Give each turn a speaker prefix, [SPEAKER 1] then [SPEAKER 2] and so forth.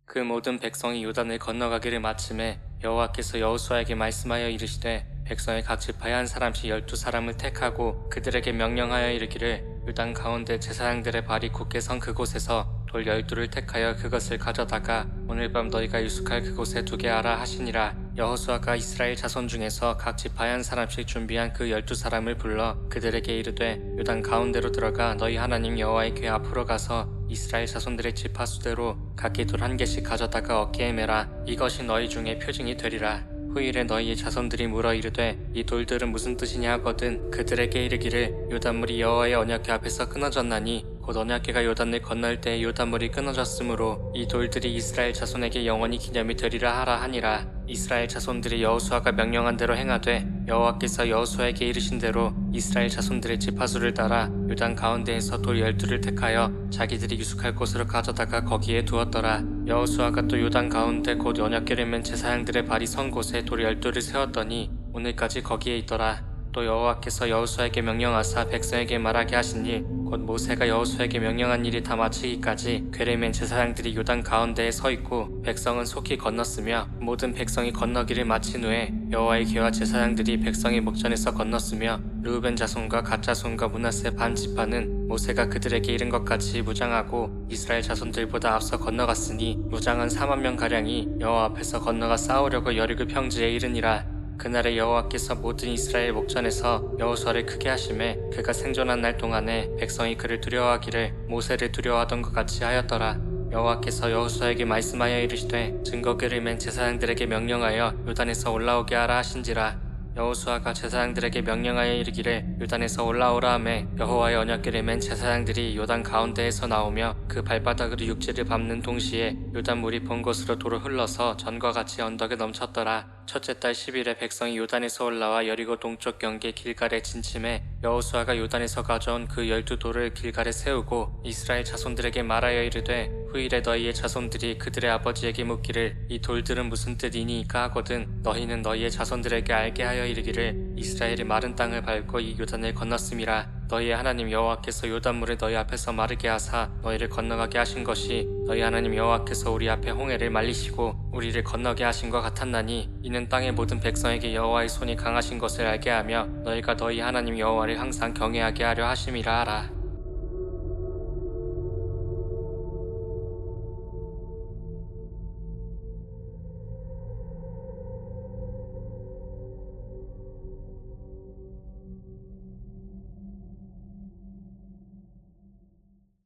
[SPEAKER 1] 그 모든 백성이 요단을 건너가기를 마침에 여호와께서 여호수아에게 말씀하여 이르시되 백성의 각 지파에 한 사람씩 12사람을 택하고 그들에게 명령하여 이르기를 요단 가운데 제사장들의 발이 굳게 선 그곳에서 돌 12를 택하여 그것을 가져다가 오늘 밤 너희가 유숙할 그곳에 두게 하라 하시니라. 여호수아가 이스라엘 자손 중에서 각 지파에 한 사람씩 준비한 그 12사람을 불러 그들에게 이르되 요단 가운데로 들어가 너희 하나님 여호와의 궤 앞으로 가서 이스라엘 자손들의 지파 수대로 각기 돌 한 개씩 가져다가 어깨에 매라. 이것이 너희 중에 표징이 되리라. 후일에 너희의 자손들이 물어 이르되 이 돌들은 무슨 뜻이냐 하거든 그들에게 이르기를 요단물이 여호와의 언약궤 앞에서 끊어졌나니 곧 언약궤가 요단을 건널 때 요단물이 끊어졌으므로 이 돌들이 이스라엘 자손에게 영원히 기념이 되리라 하라 하니라. 이스라엘 자손들이 여호수아가 명령한 대로 행하되 여호와께서 여호수아에게 이르신 대로 이스라엘 자손들의 지파수를 따라 요단 가운데에서 돌 12를 택하여 자기들이 유숙할 곳으로 가져다가 거기에 두었더라. 여호수아가 또 요단 가운데 곧 언약궤를 맨 제사장들의 발이 선 곳에 돌 12를 세웠더니 오늘까지 거기에 있더라. 또 여호와께서 여호수아에게 명령하사 백성에게 말하게 하신 일 곧 모세가 여호수아에게 명령한 일이 다 마치기까지 궤를 맨 제사장들이 요단 가운데에 서 있고 백성은 속히 건넜으며 모든 백성이 건너기를 마친 후에 여호와의 궤와 제사장들이 백성의 목전에서 건넜으며 르우벤 자손과 갓 자손과 므낫세 반 지파는 모세가 그들에게 이른 것 같이 무장하고 이스라엘 자손들보다 앞서 건너갔으니 무장한 4만 명 가량이 여호와 앞에서 건너가 싸우려고 여리고 평지에 이르니라. 그날에 여호와께서 모든 이스라엘 목전에서 여호수아를 크게 하심에 그가 생존한 날 동안에 백성이 그를 두려워하기를 모세를 두려워하던 것 같이 하였더라. 여호와께서 여호수아에게 말씀하여 이르시되 증거궤를 맨 제사장들에게 명령하여 요단에서 올라오게 하라 하신지라. 여호수아가 제사장들에게 명령하여 이르기를 요단에서 올라오라 하매 여호와의 언약궤를 맨 제사장들이 요단 가운데에서 나오며 그 발바닥으로 육지를 밟는 동시에 요단 물이 본 곳으로 도로 흘러서 전과 같이 언덕에 넘쳤더라. 첫째 달 10일에 백성이 요단에서 올라와 여리고 동쪽 경계 길갈에 진침해 여호수아가 요단에서 가져온 그 12돌을 길갈에 세우고 이스라엘 자손들에게 말하여 이르되 후일에 너희의 자손들이 그들의 아버지에게 묻기를 이 돌들은 무슨 뜻이니까 하거든 너희는 너희의 자손들에게 알게 하여 이르기를 이스라엘이 마른 땅을 밟고 이 요단을 건넜음이라. 너희의 하나님 여호와께서 요단물을 너희 앞에서 마르게 하사 너희를 건너가게 하신 것이 너희 하나님 여호와께서 우리 앞에 홍해를 말리시고 우리를 건너게 하신 것 같았나니 이는 땅의 모든 백성에게 여호와의 손이 강하신 것을 알게 하며 너희가 너희 하나님 여호와를 항상 경외하게 하려 하심이라 하라.